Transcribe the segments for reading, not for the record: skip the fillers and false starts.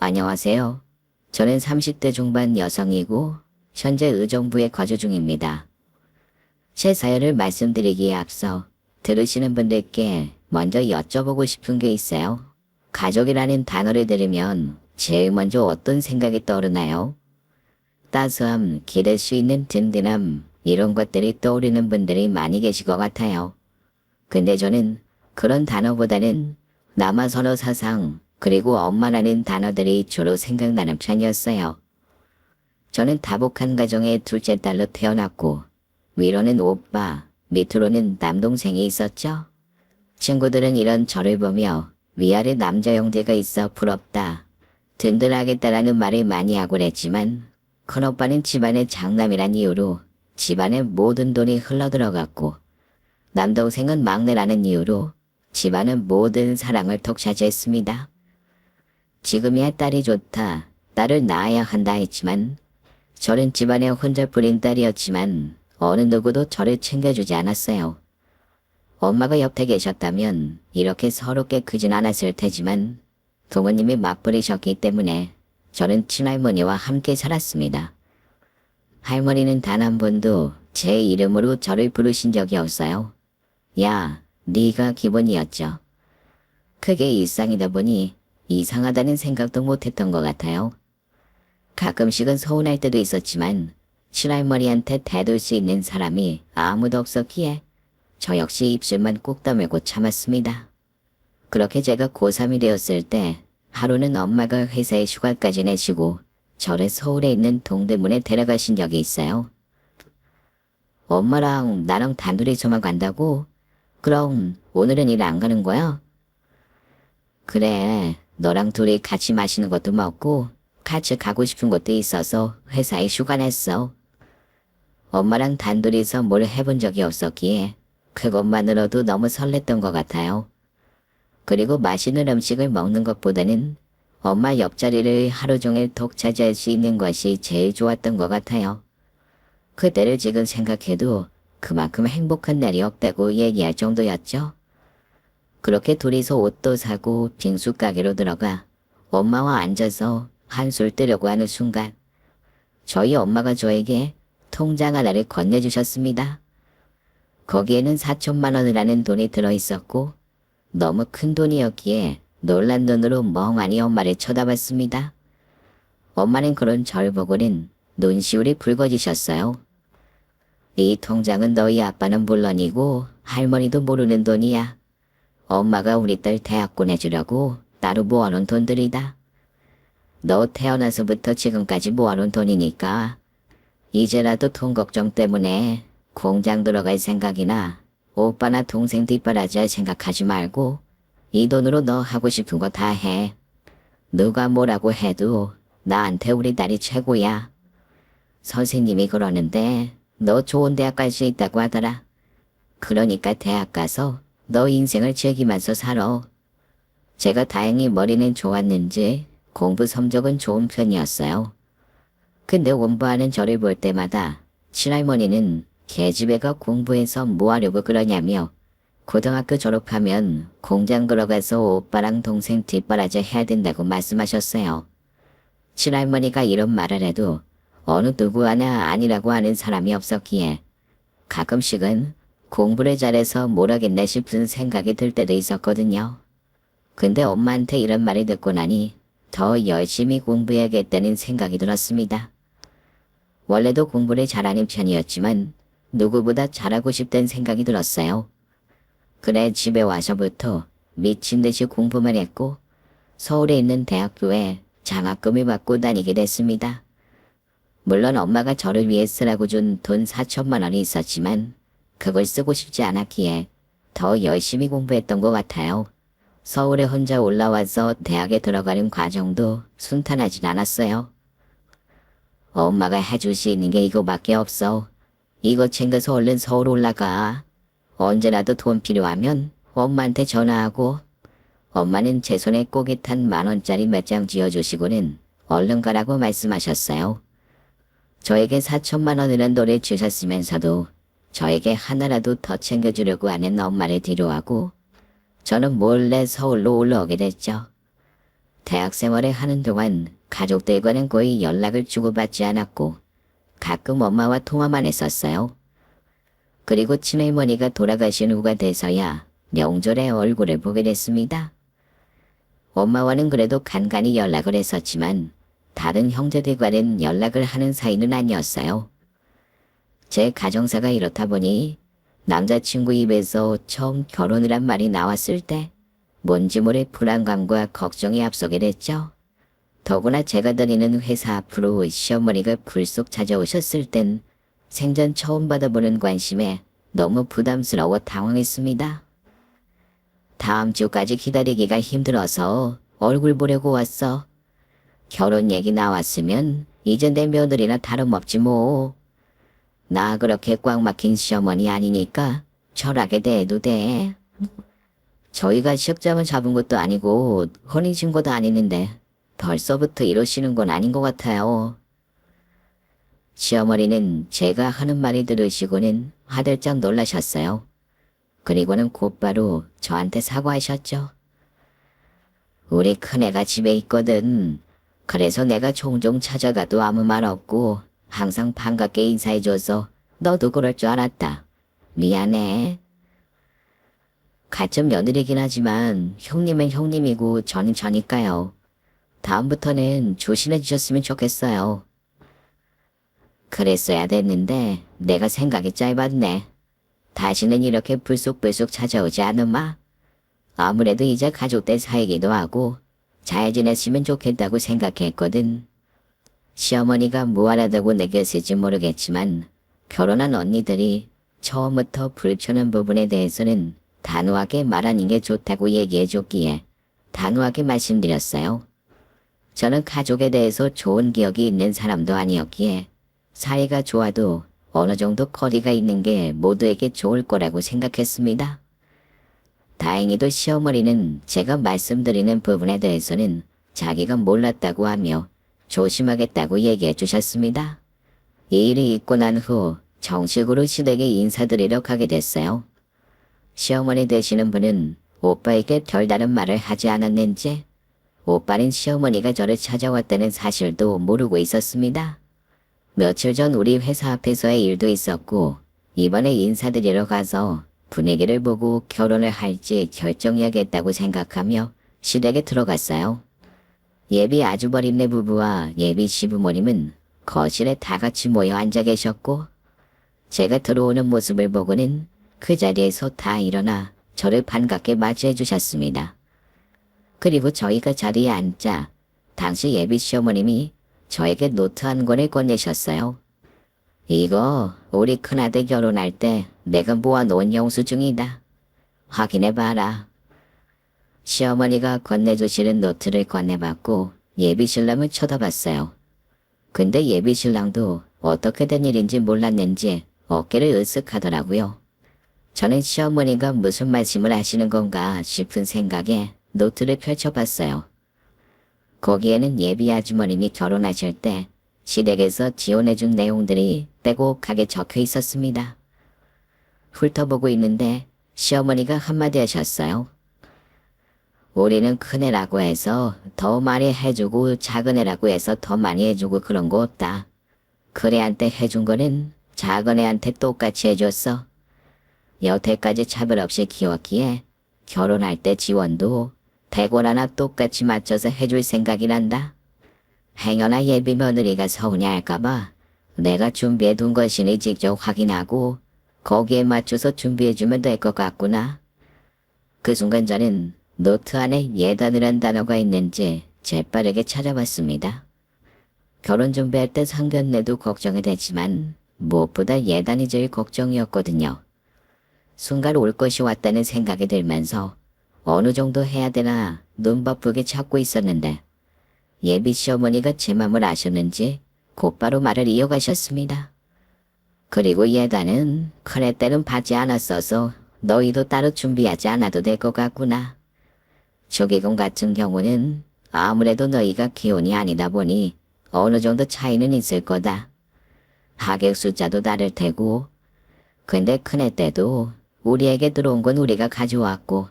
안녕하세요. 저는 30대 중반 여성이고 현재 의정부에 거주 중입니다. 제 사연을 말씀드리기에 앞서 들으시는 분들께 먼저 여쭤보고 싶은 게 있어요. 가족이라는 단어를 들으면 제일 먼저 어떤 생각이 떠오르나요? 따스함, 기댈 수 있는 든든함, 이런 것들이 떠오르는 분들이 많이 계실 것 같아요. 근데 저는 그런 단어보다는 남아 선호 사상, 그리고 엄마라는 단어들이 주로 생각나는 편이었어요. 저는 다복한 가정의 둘째 딸로 태어났고 위로는 오빠, 밑으로는 남동생이 있었죠. 친구들은 이런 저를 보며 위아래 남자 형제가 있어 부럽다, 든든하겠다라는 말을 많이 하곤 했지만 큰오빠는 집안의 장남이란 이유로 집안의 모든 돈이 흘러들어갔고 남동생은 막내라는 이유로 집안은 모든 사랑을 독차지했습니다. 지금이야 딸이 좋다, 딸을 낳아야 한다 했지만 저는 집안에 혼자뿐인 딸이었지만 어느 누구도 저를 챙겨주지 않았어요. 엄마가 옆에 계셨다면 이렇게 서럽게 크진 않았을 테지만 부모님이 맞벌이셨기 때문에 저는 친할머니와 함께 살았습니다. 할머니는 단 한 번도 제 이름으로 저를 부르신 적이 없어요. 야, 네가 기본이었죠. 그게 일상이다 보니 이상하다는 생각도 못했던 것 같아요. 가끔씩은 서운할 때도 있었지만 친할머니한테 대들 수 있는 사람이 아무도 없었기에 저 역시 입술만 꾹 다물고 참았습니다. 그렇게 제가 고3이 되었을 때 하루는 엄마가 회사에 휴가까지 내시고 저를 서울에 있는 동대문에 데려가신 적이 있어요. 엄마랑 나랑 단둘이서만 간다고? 그럼 오늘은 일 안 가는 거야? 그래, 너랑 둘이 같이 마시는 것도 먹고 같이 가고 싶은 곳도 있어서 회사에 휴가 냈어. 엄마랑 단둘이서 뭘 해본 적이 없었기에 그것만으로도 너무 설렜던 것 같아요. 그리고 맛있는 음식을 먹는 것보다는 엄마 옆자리를 하루 종일 독차지할 수 있는 것이 제일 좋았던 것 같아요. 그때를 지금 생각해도 그만큼 행복한 날이 없다고 얘기할 정도였죠. 그렇게 둘이서 옷도 사고 빙수 가게로 들어가 엄마와 앉아서 한술 뜨려고 하는 순간 저희 엄마가 저에게 통장 하나를 건네주셨습니다. 거기에는 4천만 원이라는 돈이 들어있었고 너무 큰 돈이었기에 놀란 눈으로 멍하니 엄마를 쳐다봤습니다. 엄마는 그런 절 보고는 눈시울이 붉어지셨어요. 이 통장은 너희 아빠는 물론이고 할머니도 모르는 돈이야. 엄마가 우리 딸 대학 보내주려고 따로 모아놓은 돈들이다. 너 태어나서부터 지금까지 모아놓은 돈이니까 이제라도 돈 걱정 때문에 공장 들어갈 생각이나 오빠나 동생 뒷바라지할 생각하지 말고 이 돈으로 너 하고 싶은 거 다 해. 누가 뭐라고 해도 나한테 우리 딸이 최고야. 선생님이 그러는데 너 좋은 대학 갈 수 있다고 하더라. 그러니까 대학 가서 너 인생을 즐기면서 살아. 제가 다행히 머리는 좋았는지 공부 성적은 좋은 편이었어요. 근데 공부하는 저를 볼 때마다 친할머니는 계집애가 공부해서 뭐 하려고 그러냐며 고등학교 졸업하면 공장 들어가서 오빠랑 동생 뒷바라지 해야 된다고 말씀하셨어요. 친할머니가 이런 말을 해도 어느 누구 하나 아니라고 하는 사람이 없었기에 가끔씩은 공부를 잘해서 뭘 하겠나 싶은 생각이 들 때도 있었거든요. 근데 엄마한테 이런 말을 듣고 나니 더 열심히 공부해야겠다는 생각이 들었습니다. 원래도 공부를 잘하는 편이었지만 누구보다 잘하고 싶다는 생각이 들었어요. 그래 집에 와서부터 미친 듯이 공부만 했고 서울에 있는 대학교에 장학금을 받고 다니게 됐습니다. 물론 엄마가 저를 위해 쓰라고 준 돈 4천만 원이 있었지만 그걸 쓰고 싶지 않았기에 더 열심히 공부했던 것 같아요. 서울에 혼자 올라와서 대학에 들어가는 과정도 순탄하진 않았어요. 엄마가 해줄 수 있는 게 이거밖에 없어. 이거 챙겨서 얼른 서울 올라가. 언제라도 돈 필요하면 엄마한테 전화하고. 엄마는 제 손에 꼬깃 한 10,000원짜리 몇 장 쥐어주시고는 얼른 가라고 말씀하셨어요. 저에게 4천만 원이라는 돈을 주셨으면서도 저에게 하나라도 더 챙겨주려고 하는 엄마를 뒤로하고 저는 몰래 서울로 올라오게 됐죠. 대학 생활을 하는 동안 가족들과는 거의 연락을 주고받지 않았고 가끔 엄마와 통화만 했었어요. 그리고 친할머니가 돌아가신 후가 돼서야 명절에 얼굴을 보게 됐습니다. 엄마와는 그래도 간간히 연락을 했었지만 다른 형제들과는 연락을 하는 사이는 아니었어요. 제 가정사가 이렇다 보니 남자친구 입에서 처음 결혼이란 말이 나왔을 때 뭔지 모를 불안감과 걱정이 앞서게 됐죠. 더구나 제가 다니는 회사 앞으로 시어머니가 불쑥 찾아오셨을 땐 생전 처음 받아보는 관심에 너무 부담스러워 당황했습니다. 다음 주까지 기다리기가 힘들어서 얼굴 보려고 왔어. 결혼 얘기 나왔으면 이제 내 며느리나 다름없지 뭐. 나 그렇게 꽉 막힌 시어머니 아니니까 철하게 대해도 돼. 저희가 시험장을 잡은 것도 아니고 혼인신고도 아니는데 벌써부터 이러시는 건 아닌 것 같아요. 시어머니는 제가 하는 말이 들으시고는 화들짝 놀라셨어요. 그리고는 곧바로 저한테 사과하셨죠. 우리 큰애가 집에 있거든. 그래서 내가 종종 찾아가도 아무 말 없고 항상 반갑게 인사해줘서 너도 그럴 줄 알았다. 미안해. 같은 며느리긴 하지만 형님은 형님이고 저는 저니까요. 다음부터는 조심해 주셨으면 좋겠어요. 그랬어야 됐는데 내가 생각이 짧았네. 다시는 이렇게 불쑥불쑥 찾아오지 않으마. 아무래도 이제 가족들 사이기도 하고 잘 지냈으면 좋겠다고 생각했거든. 시어머니가 무안하다고 느꼈을지 모르겠지만 결혼한 언니들이 처음부터 불편한 부분에 대해서는 단호하게 말하는 게 좋다고 얘기해줬기에 단호하게 말씀드렸어요. 저는 가족에 대해서 좋은 기억이 있는 사람도 아니었기에 사이가 좋아도 어느 정도 거리가 있는 게 모두에게 좋을 거라고 생각했습니다. 다행히도 시어머니는 제가 말씀드리는 부분에 대해서는 자기가 몰랐다고 하며 조심하겠다고 얘기해 주셨습니다. 이 일이 있고 난 후 정식으로 시댁에 인사드리러 가게 됐어요. 시어머니 되시는 분은 오빠에게 별다른 말을 하지 않았는지 오빠는 시어머니가 저를 찾아왔다는 사실도 모르고 있었습니다. 며칠 전 우리 회사 앞에서의 일도 있었고 이번에 인사드리러 가서 분위기를 보고 결혼을 할지 결정해야겠다고 생각하며 시댁에 들어갔어요. 예비 아주버림네 부부와 예비 시부모님은 거실에 다 같이 모여 앉아 계셨고 제가 들어오는 모습을 보고는 그 자리에서 다 일어나 저를 반갑게 맞이해 주셨습니다. 그리고 저희가 자리에 앉자 당시 예비 시어머님이 저에게 노트 한 권을 건네셨어요. 이거 우리 큰아들 결혼할 때 내가 모아놓은 영수증이다. 확인해봐라. 시어머니가 건네주시는 노트를 건네받고 예비신랑을 쳐다봤어요. 근데 예비신랑도 어떻게 된 일인지 몰랐는지 어깨를 으쓱하더라고요. 저는 시어머니가 무슨 말씀을 하시는 건가 싶은 생각에 노트를 펼쳐봤어요. 거기에는 예비 아주머님이 결혼하실 때 시댁에서 지원해준 내용들이 빼곡하게 적혀 있었습니다. 훑어보고 있는데 시어머니가 한마디 하셨어요. 우리는 큰애라고 해서 더 많이 해주고 작은애라고 해서 더 많이 해주고 그런 거 없다. 큰애한테 해준 거는 작은애한테 똑같이 해줬어. 여태까지 차별 없이 키웠기에 결혼할 때 지원도 대권 하나 똑같이 맞춰서 해줄 생각이란다. 행여나 예비 며느리가 서운해할까봐 내가 준비해둔 것이니 직접 확인하고 거기에 맞춰서 준비해주면 될 것 같구나. 그 순간 저는 노트 안에 예단이란 단어가 있는지 재빠르게 찾아봤습니다. 결혼 준비할 때 상견례도 걱정이 됐지만 무엇보다 예단이 제일 걱정이었거든요. 순간 올 것이 왔다는 생각이 들면서 어느 정도 해야 되나 눈 바쁘게 찾고 있었는데 예비 시어머니가 제 맘을 아셨는지 곧바로 말을 이어가셨습니다. 그리고 예단은 큰애 때는 받지 않았어서 너희도 따로 준비하지 않아도 될 것 같구나. 조기금 같은 경우는 아무래도 너희가 기혼이 아니다 보니 어느 정도 차이는 있을 거다. 하객 숫자도 다를 테고. 근데 큰애 때도 우리에게 들어온 건 우리가 가져왔고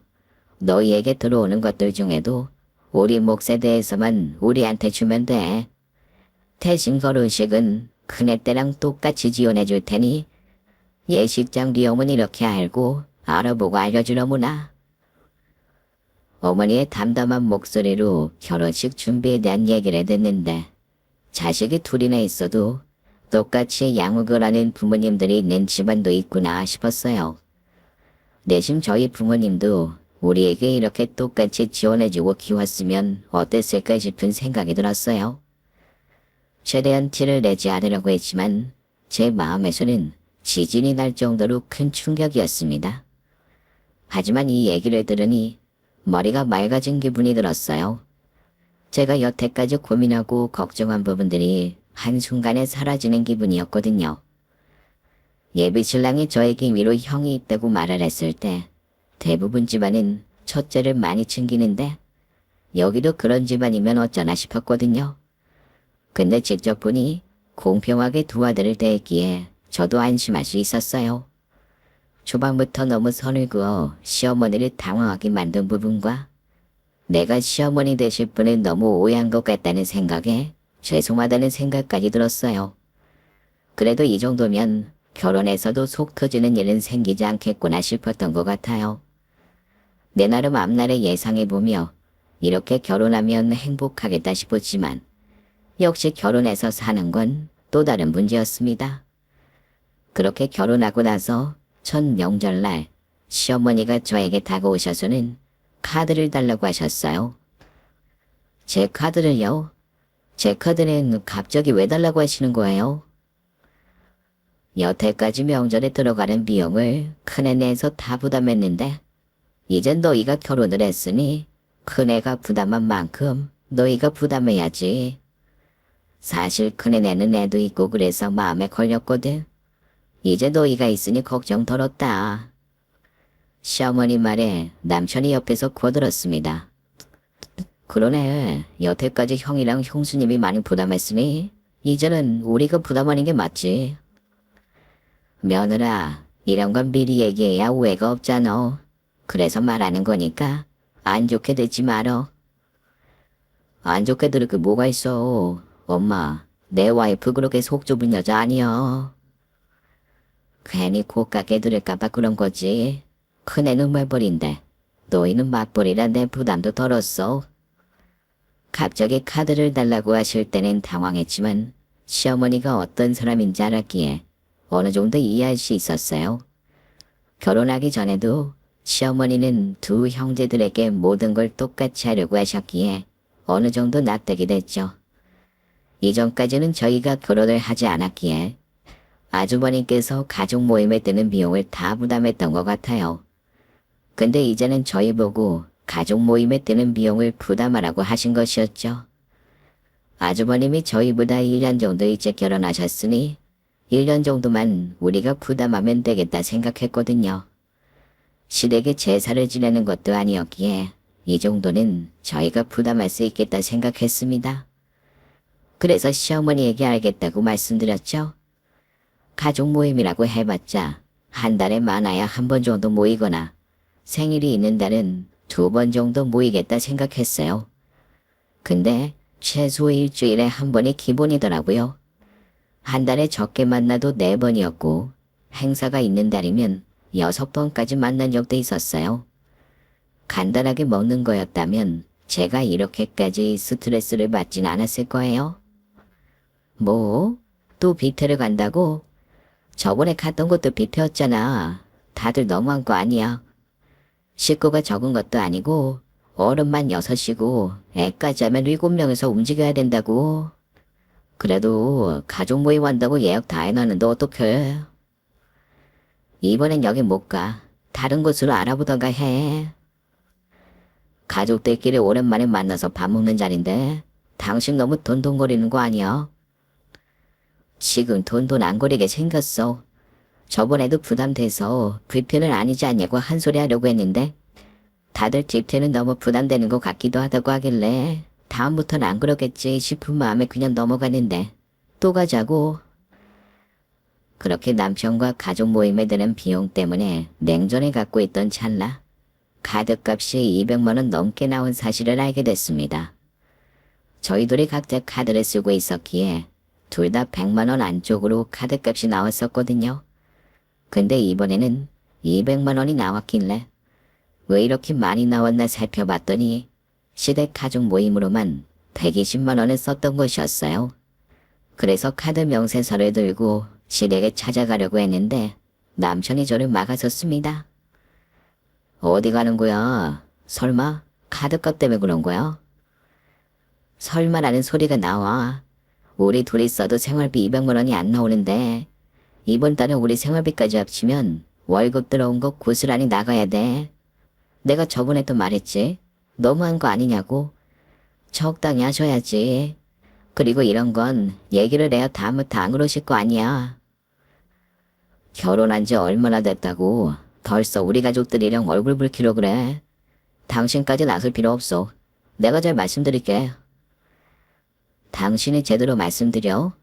너희에게 들어오는 것들 중에도 우리 몫에 대해서만 우리한테 주면 돼. 대신 결혼식은 큰애 때랑 똑같이 지원해 줄 테니 예식장 비용은 이렇게 알고 알아보고 알려주려무나. 어머니의 담담한 목소리로 결혼식 준비에 대한 얘기를 듣는데 자식이 둘이나 있어도 똑같이 양육을 하는 부모님들이 있는 집안도 있구나 싶었어요. 내심 저희 부모님도 우리에게 이렇게 똑같이 지원해주고 키웠으면 어땠을까 싶은 생각이 들었어요. 최대한 티를 내지 않으려고 했지만 제 마음에서는 지진이 날 정도로 큰 충격이었습니다. 하지만 이 얘기를 들으니 머리가 맑아진 기분이 들었어요. 제가 여태까지 고민하고 걱정한 부분들이 한순간에 사라지는 기분이었거든요. 예비 신랑이 저에게 위로 형이 있다고 말을 했을 때 대부분 집안은 첫째를 많이 챙기는데 여기도 그런 집안이면 어쩌나 싶었거든요. 근데 직접 보니 공평하게 두 아들을 대했기에 저도 안심할 수 있었어요. 초반부터 너무 선을 그어 시어머니를 당황하게 만든 부분과 내가 시어머니 되실 분을 너무 오해한 것 같다는 생각에 죄송하다는 생각까지 들었어요. 그래도 이 정도면 결혼해서도 속 터지는 일은 생기지 않겠구나 싶었던 것 같아요. 내 나름 앞날을 예상해보며 이렇게 결혼하면 행복하겠다 싶었지만 역시 결혼해서 사는 건 또 다른 문제였습니다. 그렇게 결혼하고 나서 첫 명절날 시어머니가 저에게 다가오셔서는 카드를 달라고 하셨어요. 제 카드를요? 제 카드는 갑자기 왜 달라고 하시는 거예요? 여태까지 명절에 들어가는 비용을 큰애 내에서 다 부담했는데 이젠 너희가 결혼을 했으니 큰애가 부담한 만큼 너희가 부담해야지. 사실 큰애 내는 애도 있고 그래서 마음에 걸렸거든. 이제 너희가 있으니 걱정 덜었다. 시어머니 말에 남편이 옆에서 거들었습니다. 그러네. 여태까지 형이랑 형수님이 많이 부담했으니 이제는 우리가 부담하는 게 맞지. 며느라, 이런 건 미리 얘기해야 오해가 없잖아. 그래서 말하는 거니까 안 좋게 듣지 말어. 안 좋게 들을 게 뭐가 있어. 엄마, 내 와이프 그렇게 속 좁은 여자 아니야. 괜히 고깝게 들을까봐 그런 거지. 큰애는 말벌인데 너희는 맞벌이라 내 부담도 덜었어. 갑자기 카드를 달라고 하실 때는 당황했지만 시어머니가 어떤 사람인지 알았기에 어느 정도 이해할 수 있었어요. 결혼하기 전에도 시어머니는 두 형제들에게 모든 걸 똑같이 하려고 하셨기에 어느 정도 납득이 됐죠. 이전까지는 저희가 결혼을 하지 않았기에 아주버님께서 가족 모임에 드는 비용을 다 부담했던 것 같아요. 근데 이제는 저희 보고 가족 모임에 드는 비용을 부담하라고 하신 것이었죠. 아주버님이 저희보다 1년 정도 일찍 결혼하셨으니 1년 정도만 우리가 부담하면 되겠다 생각했거든요. 시댁에 제사를 지내는 것도 아니었기에 이 정도는 저희가 부담할 수 있겠다 생각했습니다. 그래서 시어머니에게 알겠다고 말씀드렸죠. 가족 모임이라고 해봤자 한 달에 많아야 한 번 정도 모이거나 생일이 있는 달은 2번 정도 모이겠다 생각했어요. 근데 최소 일주일에 한 번이 기본이더라고요. 한 달에 적게 만나도 4번이었고 행사가 있는 달이면 6번까지 만난 적도 있었어요. 간단하게 먹는 거였다면 제가 이렇게까지 스트레스를 받진 않았을 거예요. 뭐? 또 뷔페를 간다고? 저번에 갔던 것도 뷔페였잖아. 다들 너무한 거 아니야. 식구가 적은 것도 아니고 어른만 6이고 애까지 하면 7명에서 움직여야 된다고. 그래도 가족 모임 한다고 예약 다 해놨는데 어떡해. 이번엔 여기 못 가. 다른 곳으로 알아보던가 해. 가족들끼리 오랜만에 만나서 밥 먹는 자리인데 당신 너무 돈돈거리는 거 아니야? 지금 돈돈 안 거리게 생겼어. 저번에도 부담돼서 뷔페는 아니지 않냐고 한 소리 하려고 했는데 다들 뷔페는 너무 부담되는 것 같기도 하다고 하길래 다음부터는 안 그러겠지 싶은 마음에 그냥 넘어가는데 또 가자고. 그렇게 남편과 가족 모임에 드는 비용 때문에 냉전을 갖고 있던 찰나 카드값이 200만 원 넘게 나온 사실을 알게 됐습니다. 저희 둘이 각자 카드를 쓰고 있었기에 둘 다 100만 원 안쪽으로 카드값이 나왔었거든요. 근데 이번에는 200만 원이 나왔길래 왜 이렇게 많이 나왔나 살펴봤더니 시댁 가족 모임으로만 120만 원을 썼던 것이었어요. 그래서 카드 명세서를 들고 시댁에 찾아가려고 했는데 남편이 저를 막아섰습니다. 어디 가는 거야? 설마 카드값 때문에 그런 거야? 설마라는 소리가 나와. 우리 둘이 써도 생활비 200만 원이 안 나오는데 이번 달에 우리 생활비까지 합치면 월급 들어온 거 고스란히 나가야 돼. 내가 저번에도 말했지. 너무한 거 아니냐고. 적당히 하셔야지. 그리고 이런 건 얘기를 해야 다음부터 안 그러실 거 아니야. 결혼한 지 얼마나 됐다고 벌써 우리 가족들이랑 얼굴 붉히려 그래. 당신까지 나설 필요 없어. 내가 잘 말씀드릴게. 당신이 제대로 말씀드려.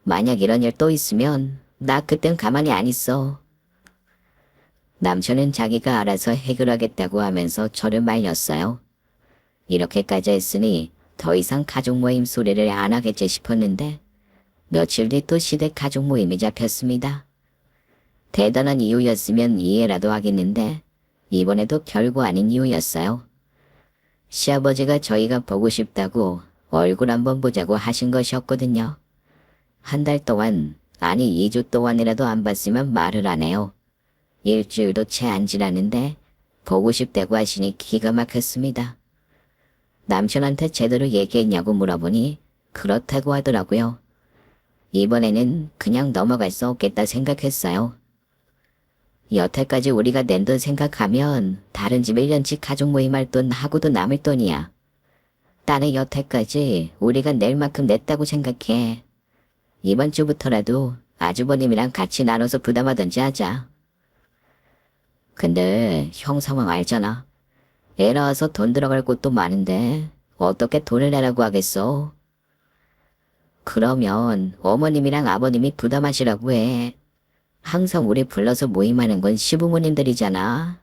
만약 이런 일 또 있으면 나 그땐 가만히 안 있어. 남편은 자기가 알아서 해결하겠다고 하면서 저를 말렸어요. 이렇게까지 했으니 더 이상 가족 모임 소리를 안 하겠지 싶었는데 며칠 뒤 또 시댁 가족 모임이 잡혔습니다. 대단한 이유였으면 이해라도 하겠는데 이번에도 별거 아닌 이유였어요. 시아버지가 저희가 보고 싶다고 얼굴 한번 보자고 하신 것이었거든요. 한 달 동안, 아니 2주 동안이라도 안 봤으면 말을 안 해요. 일주일도 채 안 지났는데 보고 싶다고 하시니 기가 막혔습니다. 남편한테 제대로 얘기했냐고 물어보니 그렇다고 하더라고요. 이번에는 그냥 넘어갈 수 없겠다 생각했어요. 여태까지 우리가 낸 돈 생각하면 다른 집 1년치 가족 모임할 돈 하고도 남을 돈이야. 딸의 여태까지 우리가 낼 만큼 냈다고 생각해. 이번 주부터라도 아주버님이랑 같이 나눠서 부담하든지 하자. 근데 형 상황 알잖아. 애 낳아서 돈 들어갈 곳도 많은데 어떻게 돈을 내라고 하겠어? 그러면 어머님이랑 아버님이 부담하시라고 해. 항상 우리 불러서 모임하는 건 시부모님들이잖아.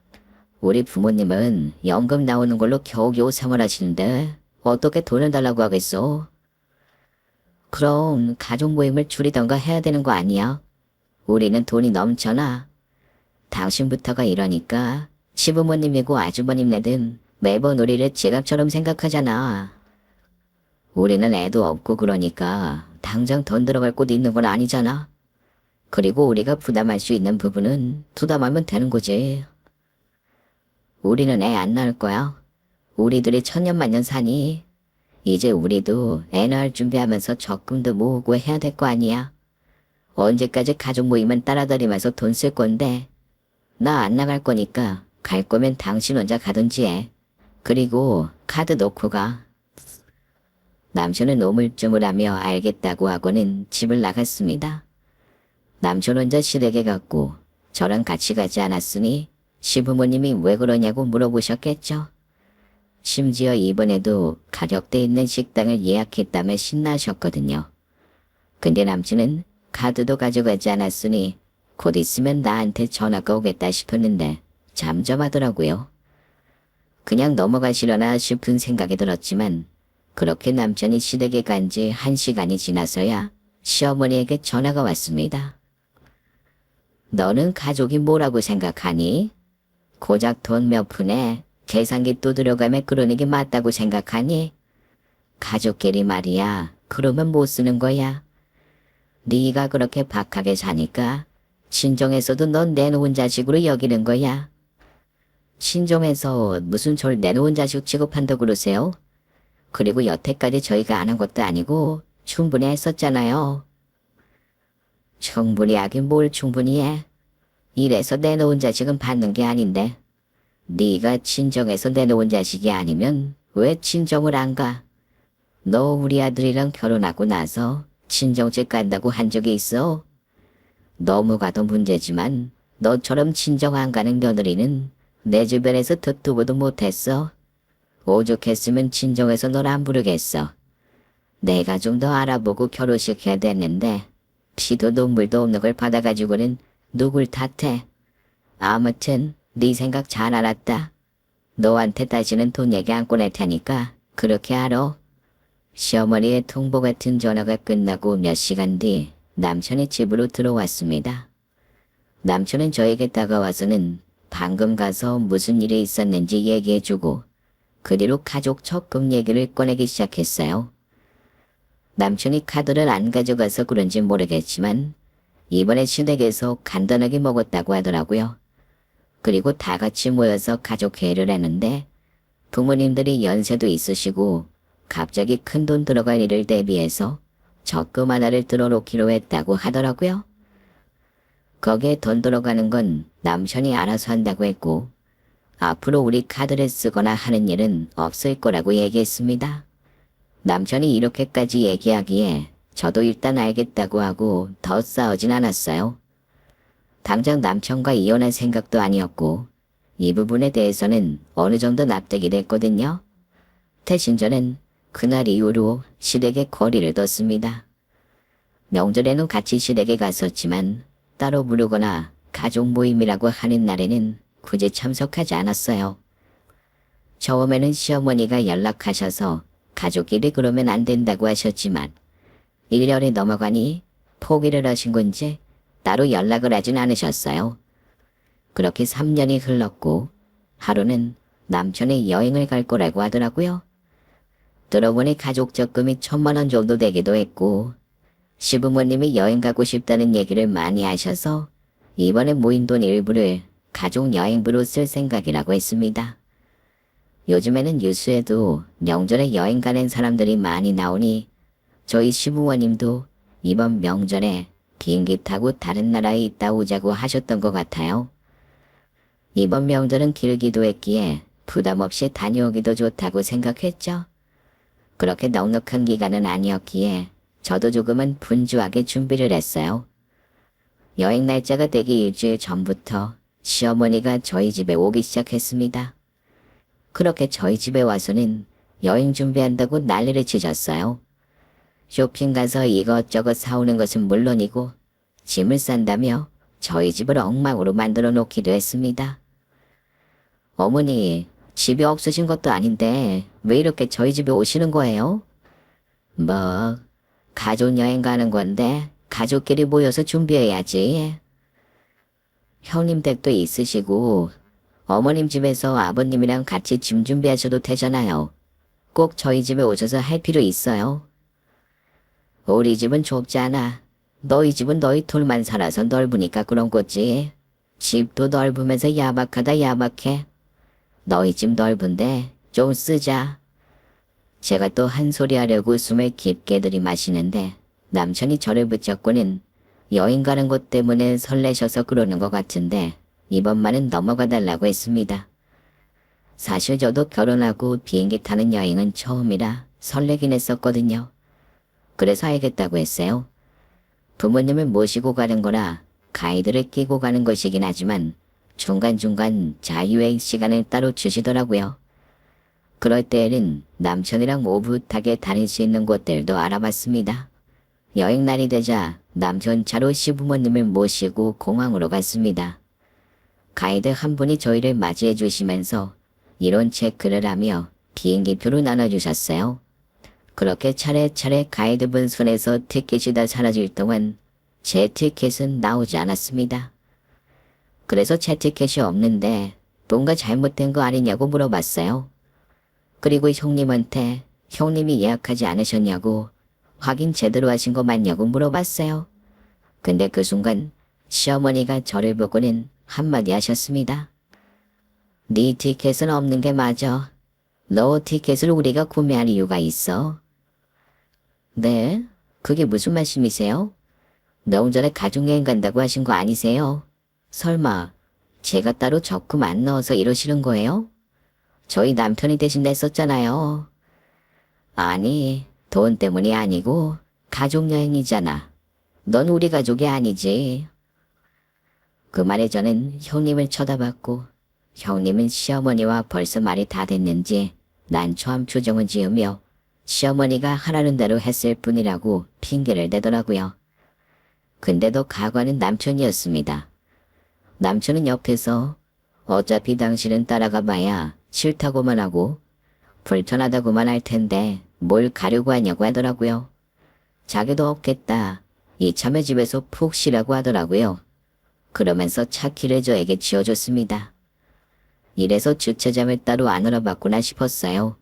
우리 부모님은 연금 나오는 걸로 겨우겨우 생활하시는데 어떻게 돈을 달라고 하겠어? 그럼 가족 모임을 줄이던가 해야 되는 거 아니야? 우리는 돈이 넘쳐나. 당신부터가 이러니까 시부모님이고 아주버님네든 매번 우리를 지갑처럼 생각하잖아. 우리는 애도 없고 그러니까 당장 돈 들어갈 곳 있는 건 아니잖아. 그리고 우리가 부담할 수 있는 부분은 부담하면 되는 거지. 우리는 애 안 낳을 거야. 우리들이 천년만년 사니. 이제 우리도 애 낳을 준비하면서 적금도 모으고 해야 될 거 아니야. 언제까지 가족 모임은 따라다니면서 돈 쓸 건데. 나 안 나갈 거니까 갈 거면 당신 혼자 가든지 해. 그리고 카드 놓고 가. 남편은 오물쭈물하며 알겠다고 하고는 집을 나갔습니다. 남편 혼자 시댁에 갔고 저랑 같이 가지 않았으니 시부모님이 왜 그러냐고 물어보셨겠죠. 심지어 이번에도 가격대 있는 식당을 예약했다며 신나셨거든요. 근데 남친은 카드도 가져가지 않았으니 곧 있으면 나한테 전화가 오겠다 싶었는데 잠잠하더라고요. 그냥 넘어가시려나 싶은 생각이 들었지만 그렇게 남편이 시댁에 간 지 1시간이 지나서야 시어머니에게 전화가 왔습니다. 너는 가족이 뭐라고 생각하니? 고작 돈 몇 푼에 계산기 두드려가며 그러는 게 맞다고 생각하니? 가족끼리 말이야. 그러면 못 쓰는 거야. 네가 그렇게 박하게 사니까 친정에서도 넌 내놓은 자식으로 여기는 거야. 친정에서 무슨 절 내놓은 자식 취급한다고 그러세요? 그리고 여태까지 저희가 안 한 것도 아니고 충분히 했었잖아요. 충분히 하긴 뭘 충분히 해. 이래서 내놓은 자식은 받는 게 아닌데. 네가 친정에서 내놓은 자식이 아니면 왜 친정을 안 가? 너 우리 아들이랑 결혼하고 나서 친정집 간다고 한 적이 있어? 너무 가도 문제지만 너처럼 친정 안 가는 며느리는 내 주변에서 듣도 보도 못했어. 오죽했으면 친정에서 널 안 부르겠어. 내가 좀 더 알아보고 결혼시켜야 됐는데 피도 눈물도 없는 걸 받아가지고는 누굴 탓해. 아무튼 네 생각 잘 알았다. 너한테 다시는 돈 얘기 안 꺼낼 테니까 그렇게 알아. 시어머니의 통보 같은 전화가 끝나고 몇 시간 뒤 남편이 집으로 들어왔습니다. 남편은 저에게 다가와서는 방금 가서 무슨 일이 있었는지 얘기해주고 그 뒤로 가족 적금 얘기를 꺼내기 시작했어요. 남편이 카드를 안 가져가서 그런지 모르겠지만 이번에 시댁에서 간단하게 먹었다고 하더라고요. 그리고 다 같이 모여서 가족회의를 했는데 부모님들이 연세도 있으시고 갑자기 큰돈 들어갈 일을 대비해서 적금 하나를 들어놓기로 했다고 하더라고요. 거기에 돈 들어가는 건 남편이 알아서 한다고 했고 앞으로 우리 카드를 쓰거나 하는 일은 없을 거라고 얘기했습니다. 남편이 이렇게까지 얘기하기에 저도 일단 알겠다고 하고 더 싸우진 않았어요. 당장 남편과 이혼할 생각도 아니었고 이 부분에 대해서는 어느 정도 납득이 됐거든요. 대신 저는 그날 이후로 시댁에 거리를 뒀습니다. 명절에는 같이 시댁에 갔었지만 따로 부르거나 가족 모임이라고 하는 날에는 굳이 참석하지 않았어요. 처음에는 시어머니가 연락하셔서 가족끼리 그러면 안 된다고 하셨지만 1년이 넘어가니 포기를 하신 건지 따로 연락을 하진 않으셨어요. 그렇게 3년이 흘렀고 하루는 남편이 여행을 갈 거라고 하더라고요. 들어보니 가족 적금이 1,000만 원 정도 되기도 했고 시부모님이 여행 가고 싶다는 얘기를 많이 하셔서 이번에 모인 돈 일부를 가족 여행부로 쓸 생각이라고 했습니다. 요즘에는 뉴스에도 명절에 여행 가는 사람들이 많이 나오니 저희 시부모님도 이번 명절에 비행기 타고 다른 나라에 있다 오자고 하셨던 것 같아요. 이번 명절은 길기도 했기에 부담 없이 다녀오기도 좋다고 생각했죠. 그렇게 넉넉한 기간은 아니었기에 저도 조금은 분주하게 준비를 했어요. 여행 날짜가 되기 일주일 전부터 시어머니가 저희 집에 오기 시작했습니다. 그렇게 저희 집에 와서는 여행 준비한다고 난리를 치셨어요. 쇼핑 가서 이것저것 사오는 것은 물론이고 짐을 싼다며 저희 집을 엉망으로 만들어 놓기도 했습니다. 어머니, 집이 없으신 것도 아닌데 왜 이렇게 저희 집에 오시는 거예요? 뭐, 가족여행 가는 건데 가족끼리 모여서 준비해야지. 형님 댁도 있으시고 어머님 집에서 아버님이랑 같이 짐 준비하셔도 되잖아요. 꼭 저희 집에 오셔서 할 필요 있어요. 우리 집은 좁지 않아. 너희 집은 너희 둘만 살아서 넓으니까 그런 거지. 집도 넓으면서 야박하다 야박해. 너희 집 넓은데 좀 쓰자. 제가 또 한 소리 하려고 숨을 깊게 들이마시는데 남편이 저를 붙잡고는 여행 가는 것 때문에 설레셔서 그러는 것 같은데 이번만은 넘어가 달라고 했습니다. 사실 저도 결혼하고 비행기 타는 여행은 처음이라 설레긴 했었거든요. 그래서 알겠다고 했어요. 부모님을 모시고 가는 거라 가이드를 끼고 가는 것이긴 하지만 중간중간 자유여행 시간을 따로 주시더라고요. 그럴 때에는 남편이랑 오붓하게 다닐 수 있는 곳들도 알아봤습니다. 여행 날이 되자 남편 차로 시부모님을 모시고 공항으로 갔습니다. 가이드 한 분이 저희를 맞이해 주시면서 이론 체크를 하며 비행기표를 나눠주셨어요. 그렇게 차례차례 가이드분 손에서 티켓이 다 사라질 동안 제 티켓은 나오지 않았습니다. 그래서 제 티켓이 없는데 뭔가 잘못된 거 아니냐고 물어봤어요. 그리고 형님한테 형님이 예약하지 않으셨냐고 확인 제대로 하신 거 맞냐고 물어봤어요. 근데 그 순간 시어머니가 저를 보고는 한마디 하셨습니다. 네 티켓은 없는 게 맞아. 너 티켓을 우리가 구매할 이유가 있어. 네? 그게 무슨 말씀이세요? 명절에 가족여행 간다고 하신 거 아니세요? 설마 제가 따로 적금 안 넣어서 이러시는 거예요? 저희 남편이 대신 냈었잖아요. 아니, 돈 때문이 아니고 가족여행이잖아. 넌 우리 가족이 아니지. 그 말에 저는 형님을 쳐다봤고 형님은 시어머니와 벌써 말이 다 됐는지 난처한 표정을 지으며 시어머니가 하라는 대로 했을 뿐이라고 핑계를 대더라고요. 근데도 가관은 남편이었습니다. 남편은 옆에서 어차피 당신은 따라가 봐야 싫다고만 하고 불편하다고만 할 텐데 뭘 가려고 하냐고 하더라고요. 자기도 없겠다. 이참에 집에서 푹 쉬라고 하더라고요. 그러면서 차 키를 저에게 지어줬습니다. 이래서 주차장을 따로 안 알아봤구나 싶었어요.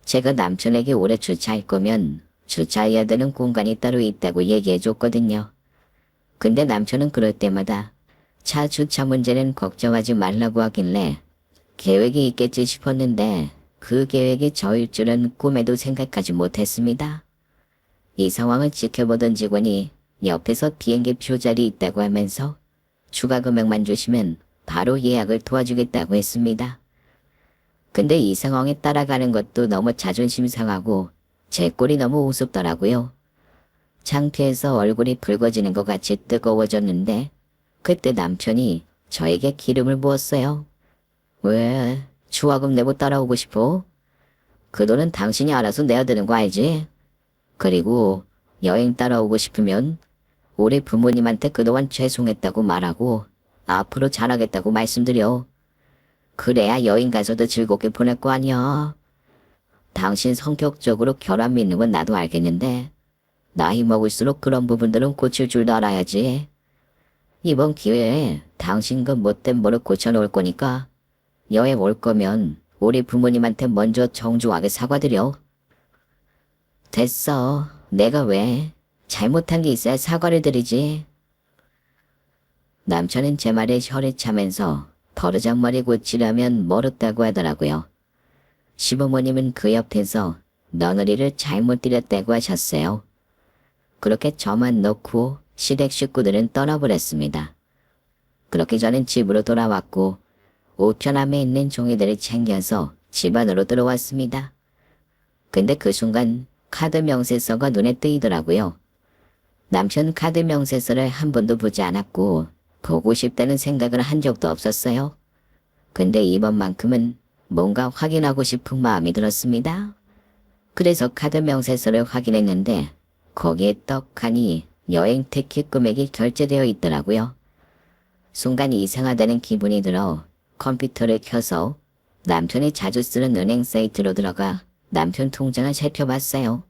제가 남편에게 오래 주차할 거면 주차해야 되는 공간이 따로 있다고 얘기해줬거든요. 근데 남편은 그럴 때마다 차 주차 문제는 걱정하지 말라고 하길래 계획이 있겠지 싶었는데 그 계획이 저일 줄은 꿈에도 생각하지 못했습니다. 이 상황을 지켜보던 직원이 옆에서 비행기 표자리 있다고 하면서 추가 금액만 주시면 바로 예약을 도와주겠다고 했습니다. 근데 이 상황에 따라가는 것도 너무 자존심 상하고 제 꼴이 너무 우습더라고요. 창피해서 얼굴이 붉어지는 것 같이 뜨거워졌는데 그때 남편이 저에게 기름을 부었어요. 왜 추가금 내고 따라오고 싶어? 그 돈은 당신이 알아서 내야 되는 거 알지? 그리고 여행 따라오고 싶으면 우리 부모님한테 그동안 죄송했다고 말하고 앞으로 잘하겠다고 말씀드려. 그래야 여행 가서도 즐겁게 보낼 거 아니야. 당신 성격적으로 결함 있는 건 나도 알겠는데 나이 먹을수록 그런 부분들은 고칠 줄도 알아야지. 이번 기회에 당신 그 못된 버릇 고쳐놓을 거니까 여행 올 거면 우리 부모님한테 먼저 정중하게 사과드려. 됐어. 내가 왜 잘못한 게 있어야 사과를 드리지. 남편은 제 말에 혀를 차면서 버르장머리 고치려면 멀었다고 하더라고요. 시부모님은 그 옆에서 며느리를 잘못 들였다고 하셨어요. 그렇게 저만 놓고 시댁 식구들은 떠나버렸습니다. 그렇게 저는 집으로 돌아왔고 우편함에 있는 종이들을 챙겨서 집 안으로 들어왔습니다. 근데 그 순간 카드 명세서가 눈에 띄더라고요. 남편 카드 명세서를 한 번도 보지 않았고 보고 싶다는 생각을 한 적도 없었어요. 근데 이번만큼은 뭔가 확인하고 싶은 마음이 들었습니다. 그래서 카드 명세서를 확인했는데 거기에 떡하니 여행 티켓 금액이 결제되어 있더라고요. 순간 이상하다는 기분이 들어 컴퓨터를 켜서 남편이 자주 쓰는 은행 사이트로 들어가 남편 통장을 살펴봤어요.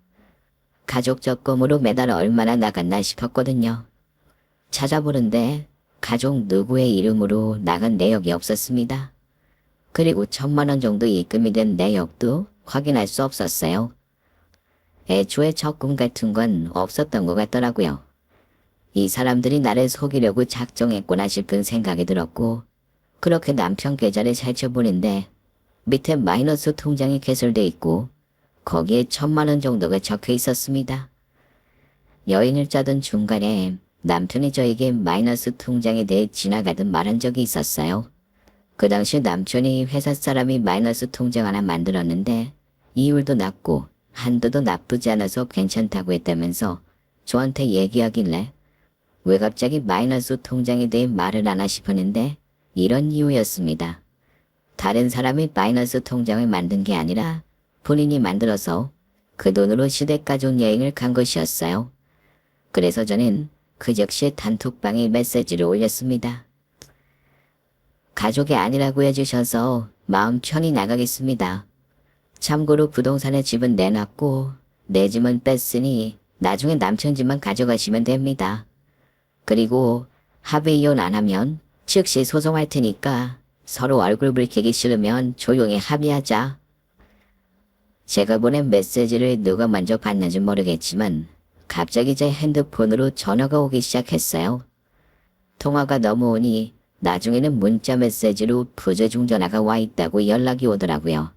가족 적금으로 매달 얼마나 나갔나 싶었거든요. 찾아보는데 가족 누구의 이름으로 나간 내역이 없었습니다. 그리고 1,000만 원 정도 입금이 된 내역도 확인할 수 없었어요. 애초에 적금 같은 건 없었던 것 같더라고요. 이 사람들이 나를 속이려고 작정했구나 싶은 생각이 들었고 그렇게 남편 계좌를 살펴보는데 밑에 마이너스 통장이 개설돼 있고 거기에 1,000만 원 정도가 적혀 있었습니다. 여행을 짜던 중간에 남편이 저에게 마이너스 통장에 대해 지나가듯 말한 적이 있었어요. 그 당시 남편이 회사 사람이 마이너스 통장 하나 만들었는데 이율도 낮고 한도도 나쁘지 않아서 괜찮다고 했다면서 저한테 얘기하길래 왜 갑자기 마이너스 통장에 대해 말을 하나 싶었는데 이런 이유였습니다. 다른 사람이 마이너스 통장을 만든 게 아니라 본인이 만들어서 그 돈으로 시댁 가족 여행을 간 것이었어요. 그래서 저는 그 즉시 단톡방에 메시지를 올렸습니다. 가족이 아니라고 해주셔서 마음 편히 나가겠습니다. 참고로 부동산에 집은 내놨고 내 집은 뺐으니 나중에 남편 집만 가져가시면 됩니다. 그리고 합의 이혼 안 하면 즉시 소송할 테니까 서로 얼굴 붉히기 싫으면 조용히 합의하자. 제가 보낸 메시지를 누가 먼저 봤는지 모르겠지만 갑자기 제 핸드폰으로 전화가 오기 시작했어요. 통화가 넘어오니 나중에는 문자 메시지로 부재중 전화가 와 있다고 연락이 오더라고요.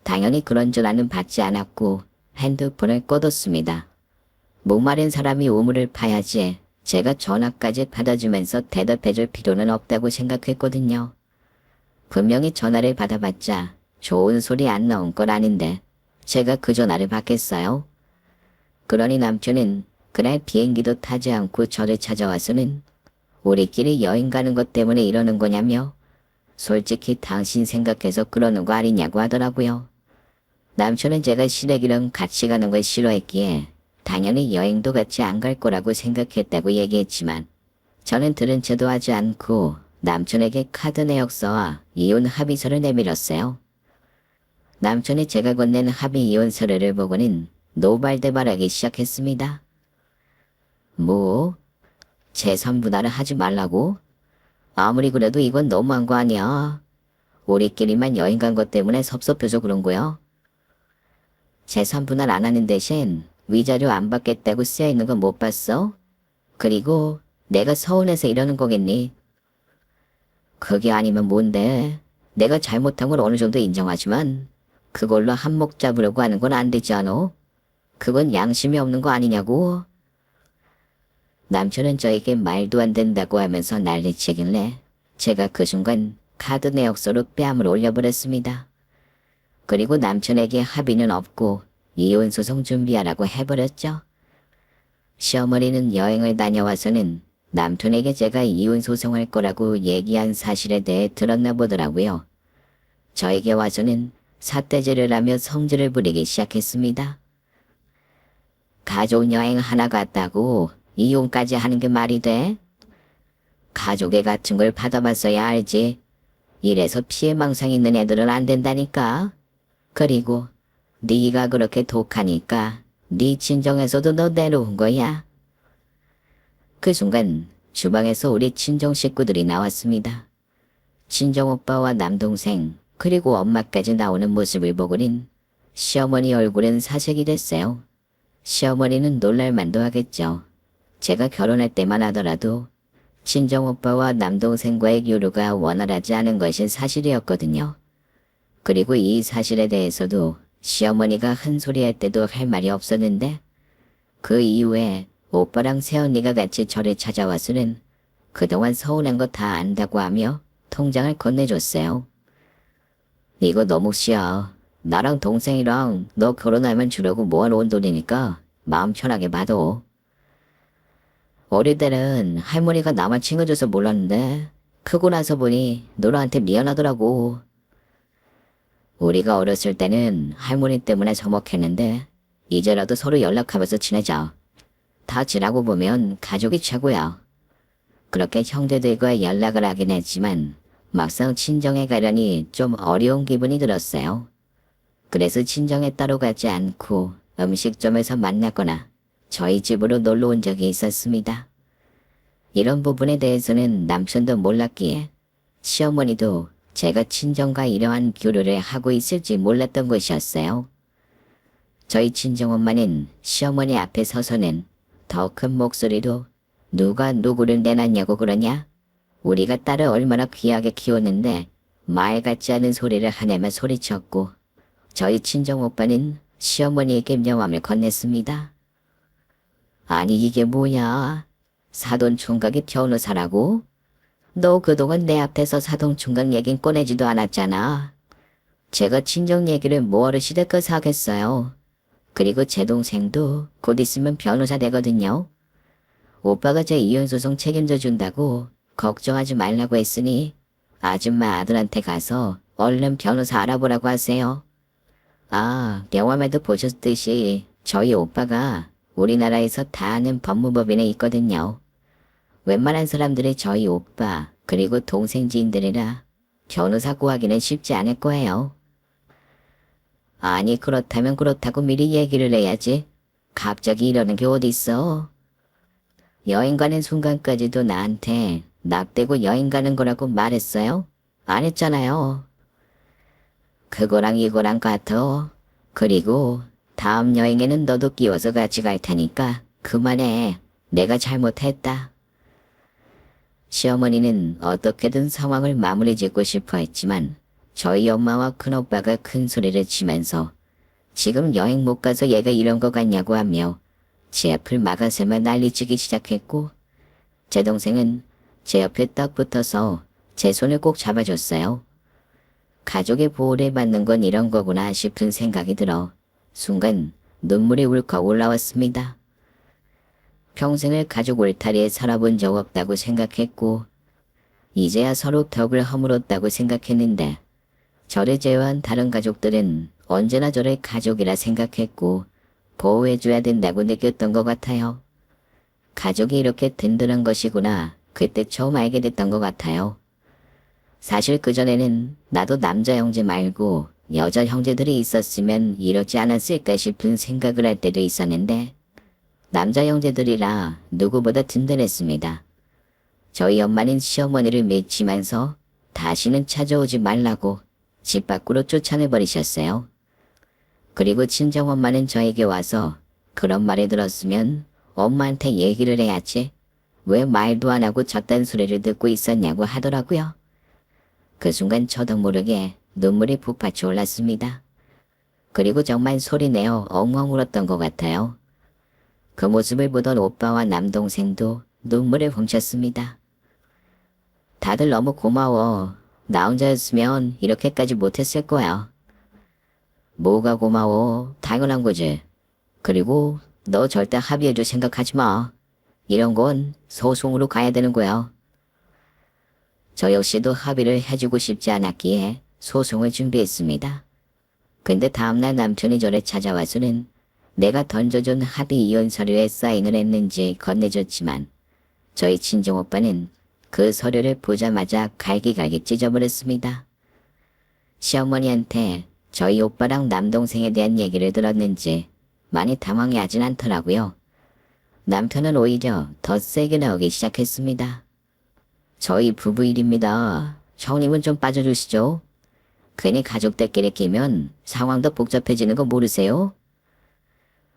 당연히 그런 전화는 받지 않았고 핸드폰을 꺼뒀습니다. 목마른 사람이 우물을 파야지 제가 전화까지 받아주면서 대답해줄 필요는 없다고 생각했거든요. 분명히 전화를 받아봤자 좋은 소리 안 나온 건 아닌데 제가 그 전화를 받겠어요? 그러니 남편은 그날 비행기도 타지 않고 저를 찾아와서는 우리끼리 여행 가는 것 때문에 이러는 거냐며 솔직히 당신 생각해서 그러는 거 아니냐고 하더라고요. 남편은 제가 시댁이랑 같이 가는 걸 싫어했기에 당연히 여행도 같이 안 갈 거라고 생각했다고 얘기했지만 저는 들은 채도 하지 않고 남편에게 카드 내역서와 이혼 합의서를 내밀었어요. 남편이 제가 건넨 합의 이혼 서류를 보고는 노발대발하기 시작했습니다. 뭐? 재산 분할을 하지 말라고? 아무리 그래도 이건 너무한 거 아니야. 우리끼리만 여행 간 것 때문에 섭섭해서 그런 거야. 재산 분할 안 하는 대신 위자료 안 받겠다고 쓰여있는 거 못 봤어? 그리고 내가 서운해서 이러는 거겠니? 그게 아니면 뭔데? 내가 잘못한 걸 어느 정도 인정하지만 그걸로 한몫 잡으려고 하는 건 안 되지 않아? 그건 양심이 없는 거 아니냐고? 남편은 저에게 말도 안 된다고 하면서 난리치길래 제가 그 순간 카드 내역서로 뺨을 올려버렸습니다. 그리고 남편에게 합의는 없고 이혼 소송 준비하라고 해버렸죠. 시어머니는 여행을 다녀와서는 남편에게 제가 이혼 소송할 거라고 얘기한 사실에 대해 들었나 보더라고요. 저에게 와서는 삿대질을 하며 성질을 부리기 시작했습니다. 가족 여행 하나 갔다고 이혼까지 하는 게 말이 돼? 가족애 같은 걸 받아봤어야 알지. 이래서 피해망상 있는 애들은 안 된다니까. 그리고 네가 그렇게 독하니까 네 친정에서도 너 내려온 거야. 그 순간 주방에서 우리 친정 식구들이 나왔습니다. 친정오빠와 남동생 그리고 엄마까지 나오는 모습을 보고는 시어머니 얼굴은 사색이 됐어요. 시어머니는 놀랄만도 하겠죠. 제가 결혼할 때만 하더라도 친정오빠와 남동생과의 교류가 원활하지 않은 것이 사실이었거든요. 그리고 이 사실에 대해서도 시어머니가 큰 소리 할 때도 할 말이 없었는데 그 이후에 오빠랑 새언니가 같이 저를 찾아와서는 그동안 서운한 거 다 안다고 하며 통장을 건네줬어요. 이거 너무 쉬워. 나랑 동생이랑 너 결혼하면 주려고 모아놓은 돈이니까 마음 편하게 받아. 어릴 때는 할머니가 나만 챙겨줘서 몰랐는데 크고 나서 보니 너한테 미안하더라고. 우리가 어렸을 때는 할머니 때문에 서먹했는데 이제라도 서로 연락하면서 지내자. 다 지나고 보면 가족이 최고야. 그렇게 형제들과 연락을 하긴 했지만 막상 친정에 가려니 좀 어려운 기분이 들었어요. 그래서 친정에 따로 가지 않고 음식점에서 만나거나 저희 집으로 놀러 온 적이 있었습니다. 이런 부분에 대해서는 남편도 몰랐기에 시어머니도 제가 친정과 이러한 교류를 하고 있을지 몰랐던 것이었어요. 저희 친정엄마는 시어머니 앞에 서서는 더 큰 목소리로 누가 누구를 내놨냐고 그러냐? 우리가 딸을 얼마나 귀하게 키웠는데 말 같지 않은 소리를 하냐며 소리쳤고 저희 친정오빠는 시어머니에게 명함을 건넸습니다. 아니 이게 뭐야? 사돈총각이 변호사라고? 너 그동안 내 앞에서 사돈총각 얘긴 꺼내지도 않았잖아. 제가 친정 얘기를 뭐하러 시대껏 하겠어요. 그리고 제 동생도 곧 있으면 변호사 되거든요. 오빠가 제 이혼소송 책임져 준다고 걱정하지 말라고 했으니 아줌마 아들한테 가서 얼른 변호사 알아보라고 하세요. 아, 영화에도 보셨듯이 저희 오빠가 우리나라에서 다 아는 법무법인에 있거든요. 웬만한 사람들이 저희 오빠 그리고 동생 지인들이라 변호사 구하기는 쉽지 않을 거예요. 아니 그렇다면 그렇다고 미리 얘기를 해야지. 갑자기 이러는 게 어딨어. 여행 가는 순간까지도 나한테 납대고 여행 가는 거라고 말했어요? 안 했잖아요. 그거랑 이거랑 같아. 그리고 다음 여행에는 너도 끼워서 같이 갈 테니까 그만해. 내가 잘못했다. 시어머니는 어떻게든 상황을 마무리 짓고 싶어 했지만 저희 엄마와 큰오빠가 큰 소리를 치면서 지금 여행 못 가서 얘가 이런 거 같냐고 하며 제 앞을 막아세며 난리치기 시작했고 제 동생은 제 옆에 딱 붙어서 제 손을 꼭 잡아줬어요. 가족의 보호를 받는 건 이런 거구나 싶은 생각이 들어 순간 눈물이 울컥 올라왔습니다. 평생을 가족 울타리에 살아본 적 없다고 생각했고 이제야 서로 벽을 허물었다고 생각했는데 저를 제외한 다른 가족들은 언제나 저를 가족이라 생각했고 보호해줘야 된다고 느꼈던 것 같아요. 가족이 이렇게 든든한 것이구나 그때 처음 알게 됐던 것 같아요. 사실 그전에는 나도 남자 형제 말고 여자 형제들이 있었으면 이러지 않았을까 싶은 생각을 할 때도 있었는데 남자 형제들이라 누구보다 든든했습니다. 저희 엄마는 시어머니를 맺히면서 다시는 찾아오지 말라고 집 밖으로 쫓아내버리셨어요. 그리고 친정엄마는 저에게 와서 그런 말을 들었으면 엄마한테 얘기를 해야지. 왜 말도 안 하고 저딴 소리를 듣고 있었냐고 하더라고요. 그 순간 저도 모르게 눈물이 북받쳐 올랐습니다. 그리고 정말 소리내어 엉엉 울었던 것 같아요. 그 모습을 보던 오빠와 남동생도 눈물을 훔쳤습니다. 다들 너무 고마워. 나 혼자였으면 이렇게까지 못했을 거야. 뭐가 고마워. 당연한 거지. 그리고 너 절대 합의해줄 생각하지 마. 이런 건 소송으로 가야 되는 거야. 저 역시도 합의를 해주고 싶지 않았기에 소송을 준비했습니다. 근데 다음날 남편이 저를 찾아와서는 내가 던져준 합의 이혼 서류에 사인을 했는지 건네줬지만 저희 친정오빠는 그 서류를 보자마자 갈기갈기 찢어버렸습니다. 시어머니한테 저희 오빠랑 남동생에 대한 얘기를 들었는지 많이 당황해하진 않더라고요. 남편은 오히려 더 세게 나오기 시작했습니다. 저희 부부 일입니다. 형님은 좀 빠져주시죠. 괜히 가족들끼리 끼면 상황도 복잡해지는 거 모르세요?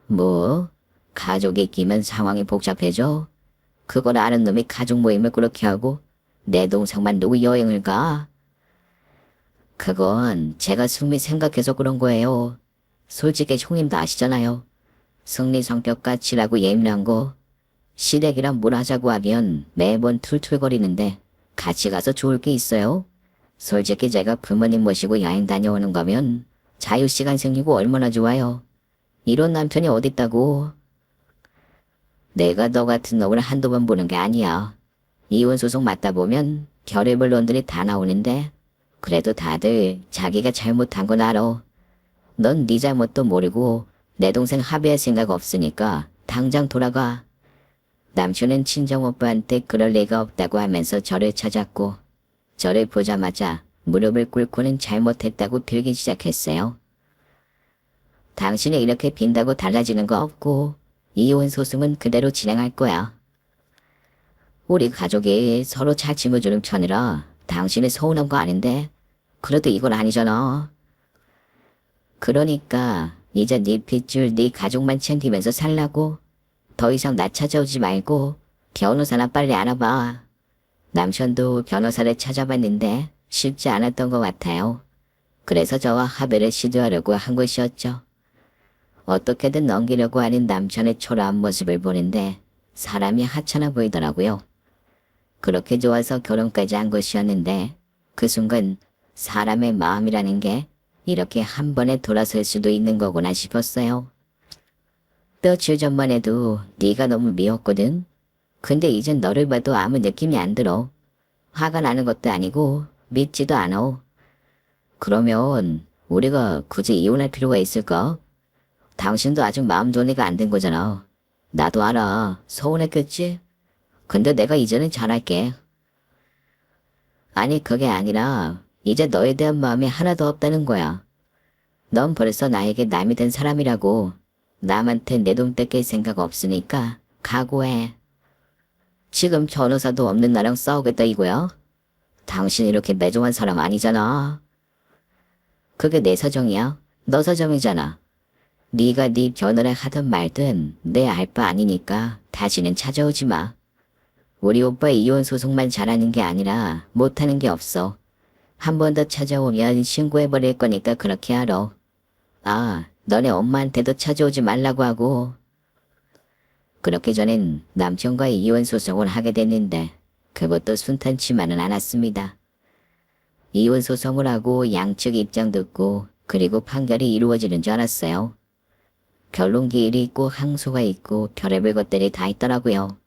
뭐? 가족이 끼면 상황이 복잡해져? 그걸 아는 놈이 가족 모임을 그렇게 하고 내 동생만 누구 여행을 가? 그건 제가 승리 생각해서 그런 거예요. 솔직히 형님도 아시잖아요. 승리 성격 까칠하고 예민한 거. 시댁이랑 뭘 하자고 하면 매번 툴툴거리는데 같이 가서 좋을 게 있어요? 솔직히 제가 부모님 모시고 여행 다녀오는 거면 자유시간 생기고 얼마나 좋아요. 이런 남편이 어딨다고. 내가 너 같은 놈을 한두 번 보는 게 아니야. 이혼소송 맞다 보면 별의별 놈들이 다 나오는데 그래도 다들 자기가 잘못한 건 알아. 넌 네 잘못도 모르고 내 동생 합의할 생각 없으니까 당장 돌아가. 남편은 친정오빠한테 그럴 리가 없다고 하면서 저를 찾았고 저를 보자마자 무릎을 꿇고는 잘못했다고 빌기 시작했어요. 당신이 이렇게 빈다고 달라지는 거 없고 이혼 소송은 그대로 진행할 거야. 우리 가족이 서로 잘 짊어주는 편이라 당신이 서운한 거 아닌데 그래도 이건 아니잖아. 그러니까 이제 네 핏줄 네 가족만 챙기면서 살라고. 더 이상 나 찾아오지 말고 변호사나 빨리 알아봐. 남편도 변호사를 찾아봤는데 쉽지 않았던 것 같아요. 그래서 저와 합의를 시도하려고 한 것이었죠. 어떻게든 넘기려고 하는 남편의 초라한 모습을 보는데 사람이 하찮아 보이더라고요. 그렇게 좋아서 결혼까지 한 것이었는데 그 순간 사람의 마음이라는 게 이렇게 한 번에 돌아설 수도 있는 거구나 싶었어요. 며칠 전만 해도 네가 너무 미웠거든. 근데 이젠 너를 봐도 아무 느낌이 안 들어. 화가 나는 것도 아니고 믿지도 않아. 그러면 우리가 굳이 이혼할 필요가 있을까? 당신도 아직 마음 정리가 안 된 거잖아. 나도 알아. 서운했겠지? 근데 내가 이제는 잘할게. 아니 그게 아니라 이제 너에 대한 마음이 하나도 없다는 거야. 넌 벌써 나에게 남이 된 사람이라고. 남한테 내 돈 뺏길 생각 없으니까 각오해. 지금 변호사도 없는 나랑 싸우겠다 이거야? 당신 이렇게 매정한 사람 아니잖아. 그게 내 사정이야. 너 사정이잖아. 네가 네 변호를 하든 말든 내 알 바 아니니까 다시는 찾아오지 마. 우리 오빠 이혼 소송만 잘하는 게 아니라 못하는 게 없어. 한 번 더 찾아오면 신고해버릴 거니까 그렇게 알아. 아, 너네 엄마한테도 찾아오지 말라고 하고. 그렇게 저는 남편과의 이혼 소송을 하게 됐는데 그것도 순탄치만은 않았습니다. 이혼 소송을 하고 양측 입장 듣고 그리고 판결이 이루어지는 줄 알았어요. 변론기일이 있고 항소가 있고 별의별 것들이 다 있더라고요.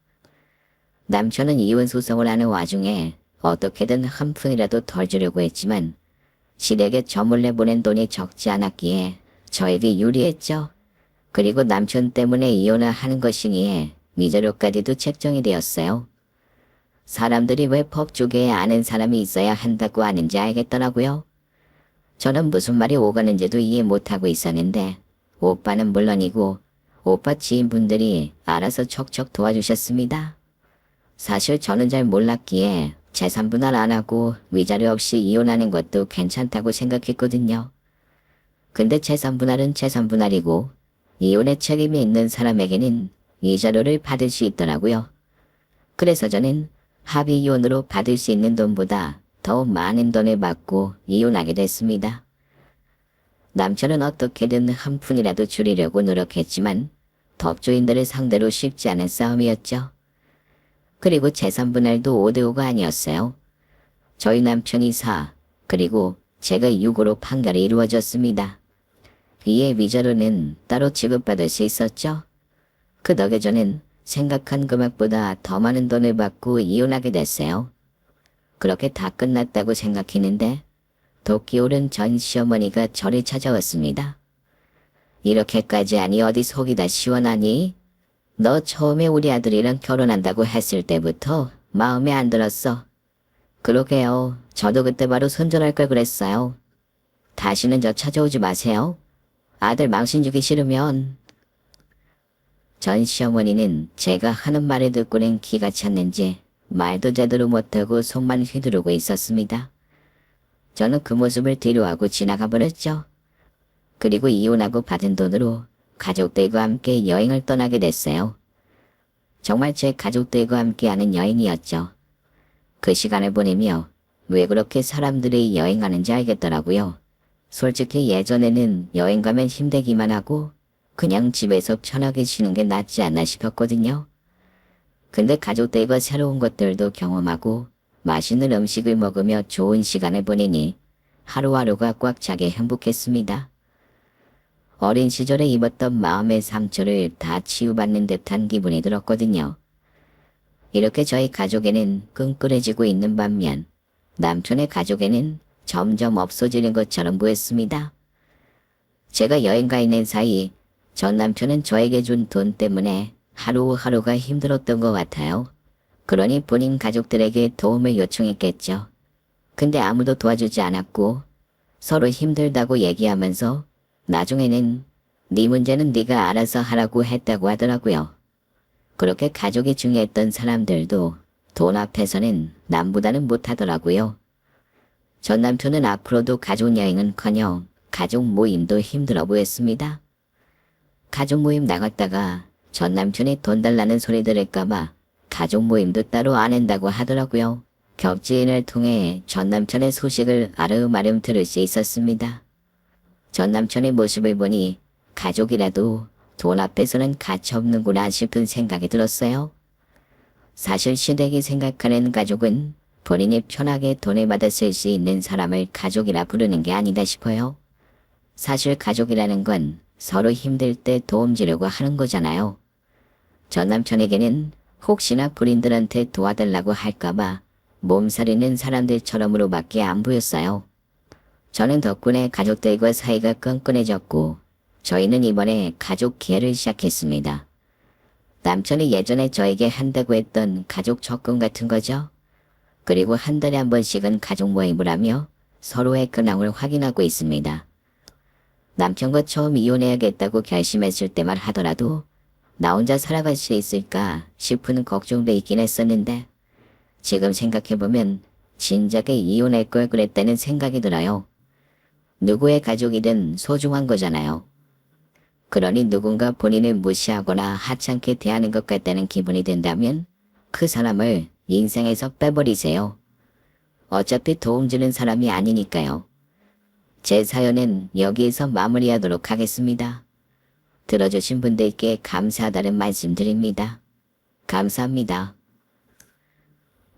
남편은 이혼 소송을 하는 와중에 어떻게든 한 푼이라도 덜 주려고 했지만 시댁에 저 몰래 보낸 돈이 적지 않았기에 저에게 유리했죠. 그리고 남편 때문에 이혼을 하는 것이기에 위자료까지도 책정이 되었어요. 사람들이 왜 법조계에 아는 사람이 있어야 한다고 하는지 알겠더라고요. 저는 무슨 말이 오가는지도 이해 못하고 있었는데 오빠는 물론이고 오빠 지인분들이 알아서 척척 도와주셨습니다. 사실 저는 잘 몰랐기에 재산 분할 안 하고 위자료 없이 이혼하는 것도 괜찮다고 생각했거든요. 근데 재산 분할은 재산 분할이고 이혼의 책임이 있는 사람에게는 위자료를 받을 수 있더라고요. 그래서 저는 합의 이혼으로 받을 수 있는 돈보다 더 많은 돈을 받고 이혼하게 됐습니다. 남편은 어떻게든 한 푼이라도 줄이려고 노력했지만 법조인들을 상대로 쉽지 않은 싸움이었죠. 그리고 재산 분할도 5대5가 아니었어요. 저희 남편이 4, 그리고 제가 6으로 판결이 이루어졌습니다. 이에 위자료는 따로 지급받을 수 있었죠. 그 덕에 저는 생각한 금액보다 더 많은 돈을 받고 이혼하게 됐어요. 그렇게 다 끝났다고 생각했는데 도끼 오른 전 시어머니가 저를 찾아왔습니다. 이렇게까지 하니 어디 속이 다 시원하니? 너 처음에 우리 아들이랑 결혼한다고 했을 때부터 마음에 안 들었어. 그러게요. 저도 그때 바로 손절할 걸 그랬어요. 다시는 저 찾아오지 마세요. 아들 망신 주기 싫으면. 전 시어머니는 제가 하는 말을 듣고는 기가 찼는지 말도 제대로 못하고 손만 휘두르고 있었습니다. 저는 그 모습을 뒤로하고 지나가 버렸죠. 그리고 이혼하고 받은 돈으로 가족들과 함께 여행을 떠나게 됐어요. 정말 제 가족들과 함께하는 여행이었죠. 그 시간을 보내며 왜 그렇게 사람들이 여행하는지 알겠더라고요. 솔직히 예전에는 여행 가면 힘들기만 하고 그냥 집에서 편하게 쉬는 게 낫지 않나 싶었거든요. 근데 가족들과 새로운 것들도 경험하고 맛있는 음식을 먹으며 좋은 시간을 보내니 하루하루가 꽉 차게 행복했습니다. 어린 시절에 입었던 마음의 상처를 다 치유받는 듯한 기분이 들었거든요. 이렇게 저희 가족에는 끈끈해지고 있는 반면 남편의 가족에는 점점 없어지는 것처럼 보였습니다. 제가 여행 가 있는 사이 전 남편은 저에게 준 돈 때문에 하루하루가 힘들었던 것 같아요. 그러니 본인 가족들에게 도움을 요청했겠죠. 근데 아무도 도와주지 않았고 서로 힘들다고 얘기하면서 나중에는 네 문제는 네가 알아서 하라고 했다고 하더라고요. 그렇게 가족이 중요했던 사람들도 돈 앞에서는 남보다는 못하더라고요. 전 남편은 앞으로도 가족 여행은커녕 가족 모임도 힘들어 보였습니다. 가족 모임 나갔다가 전 남편이 돈 달라는 소리 들을까봐 가족 모임도 따로 안 한다고 하더라고요. 겹지인을 통해 전 남편의 소식을 아름아름 들을 수 있었습니다. 전 남편의 모습을 보니 가족이라도 돈 앞에서는 가치 없는구나 싶은 생각이 들었어요. 사실 시댁이 생각하는 가족은 본인이 편하게 돈을 받아 쓸 수 있는 사람을 가족이라 부르는 게 아니다 싶어요. 사실 가족이라는 건 서로 힘들 때 도움 주려고 하는 거잖아요. 전 남편에게는 혹시나 부인들한테 도와달라고 할까봐 몸살이는 사람들처럼으로밖에 안 보였어요. 저는 덕분에 가족들과 사이가 끈끈해졌고 저희는 이번에 가족 기회를 시작했습니다. 남편이 예전에 저에게 한다고 했던 가족 적금 같은 거죠. 그리고 한 달에 한 번씩은 가족 모임을 하며 서로의 근황을 확인하고 있습니다. 남편과 처음 이혼해야겠다고 결심했을 때만 하더라도 나 혼자 살아갈 수 있을까 싶은 걱정도 있긴 했었는데 지금 생각해보면 진작에 이혼할 걸 그랬다는 생각이 들어요. 누구의 가족이든 소중한 거잖아요. 그러니 누군가 본인을 무시하거나 하찮게 대하는 것 같다는 기분이 든다면 그 사람을 인생에서 빼버리세요. 어차피 도움 주는 사람이 아니니까요. 제 사연은 여기에서 마무리하도록 하겠습니다. 들어주신 분들께 감사하다는 말씀드립니다. 감사합니다.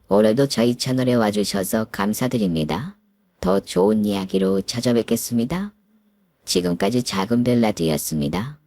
오늘도 저희 채널에 와주셔서 감사드립니다. 더 좋은 이야기로 찾아뵙겠습니다. 지금까지 작은 벨라드였습니다.